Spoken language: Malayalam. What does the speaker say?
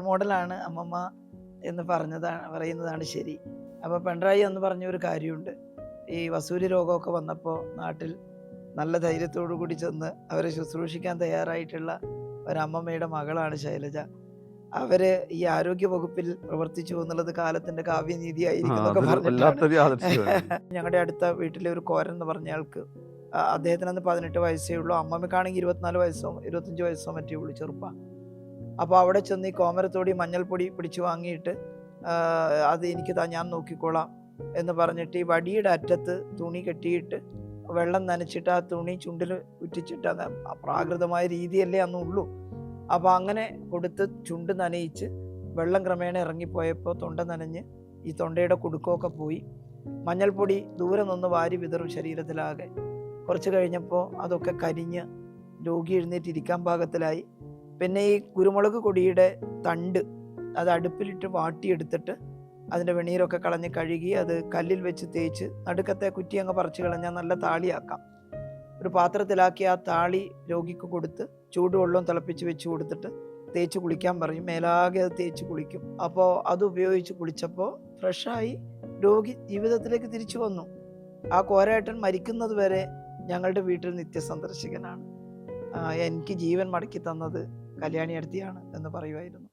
മോഡലാണ് അമ്മമ്മ എന്ന് പറയുന്നതാണ് ശരി. അപ്പോൾ പിണറായി എന്ന് പറഞ്ഞൊരു കാര്യമുണ്ട്. ഈ വസൂരി രോഗമൊക്കെ വന്നപ്പോൾ നാട്ടിൽ നല്ല ധൈര്യത്തോടു കൂടി ചെന്ന് അവരെ ശുശ്രൂഷിക്കാൻ തയ്യാറായിട്ടുള്ള ഒരമ്മമ്മയുടെ മകളാണ് ശൈലജ. അവര് ഈ ആരോഗ്യ വകുപ്പിൽ പ്രവർത്തിച്ചു എന്നുള്ളത് കാലത്തിന്റെ കാവ്യനീതിയായിരിക്കും എന്നൊക്കെ പറഞ്ഞിട്ടാണ്. ഞങ്ങളുടെ അടുത്ത വീട്ടിലെ ഒരു കോരൻ എന്ന് പറഞ്ഞ ആൾക്ക് അദ്ദേഹത്തിന് അന്ന് 18 വയസ്സേ ഉള്ളൂ. അമ്മമ്മക്കാണെങ്കിൽ 24 വയസ്സോ 25 വയസ്സോ മറ്റേ ഉള്ളൂ, ചെറുപ്പം. അപ്പോൾ അവിടെ ചെന്ന് ഈ കോമരത്തോടി മഞ്ഞൾപ്പൊടി പിടിച്ചു വാങ്ങിയിട്ട് അത് എനിക്ക് ഞാൻ നോക്കിക്കോളാം എന്ന് പറഞ്ഞിട്ട് ഈ വടിയുടെ അറ്റത്ത് തുണി കെട്ടിയിട്ട് വെള്ളം നനച്ചിട്ട് ആ തുണി ചുണ്ടിൽ ഉറ്റിച്ചിട്ട് പ്രാകൃതമായ രീതിയല്ലേ അന്നുള്ളൂ. അപ്പോൾ അങ്ങനെ കൊടുത്ത് ചുണ്ട് നനയിച്ച് വെള്ളം ക്രമേണ ഇറങ്ങിപ്പോയപ്പോൾ തൊണ്ട നനഞ്ഞ് ഈ തൊണ്ടയുടെ കുടുക്കമൊക്കെ പോയി. മഞ്ഞൾപ്പൊടി ദൂരെ നിന്ന് വാരി വിതറും ശരീരത്തിലാകെ. കുറച്ച് കഴിഞ്ഞപ്പോൾ അതൊക്കെ കരിഞ്ഞ് രോഗി എഴുന്നേറ്റിരിക്കാൻ പാകത്തിലായി. പിന്നെ ഈ കുരുമുളക് കൊടിയുടെ തണ്ട് അത് അടുപ്പിലിട്ട് വാട്ടിയെടുത്തിട്ട് അതിൻ്റെ വെണ്ണീരൊക്കെ കളഞ്ഞ് കഴുകി അത് കല്ലിൽ വെച്ച് തേച്ച് നടുക്കത്തെ കുറ്റി അങ്ങ് പറിച്ചു കളഞ്ഞാൽ നല്ല താളിയാക്കാം. ഒരു പാത്രത്തിലാക്കി ആ താളി രോഗിക്ക് കൊടുത്ത് ചൂടുവെള്ളം തിളപ്പിച്ച് വെച്ച് കൊടുത്തിട്ട് തേച്ച് കുളിക്കാൻ പറയും. മേലാകെ അത് തേച്ച് കുളിക്കും. അപ്പോൾ അത് ഉപയോഗിച്ച് കുളിച്ചപ്പോൾ ഫ്രഷായി രോഗി ജീവിതത്തിലേക്ക് തിരിച്ചു വന്നു. ആ കോരേട്ടൻ മരിക്കുന്നത് വരെ ഞങ്ങളുടെ വീട്ടിൽ നിത്യസന്ദർശകനാണ്. എനിക്ക് ജീവൻ മടക്കി തന്നത് കല്യാണി അടുത്തിയാണ് എന്ന് പറയുമായിരുന്നു.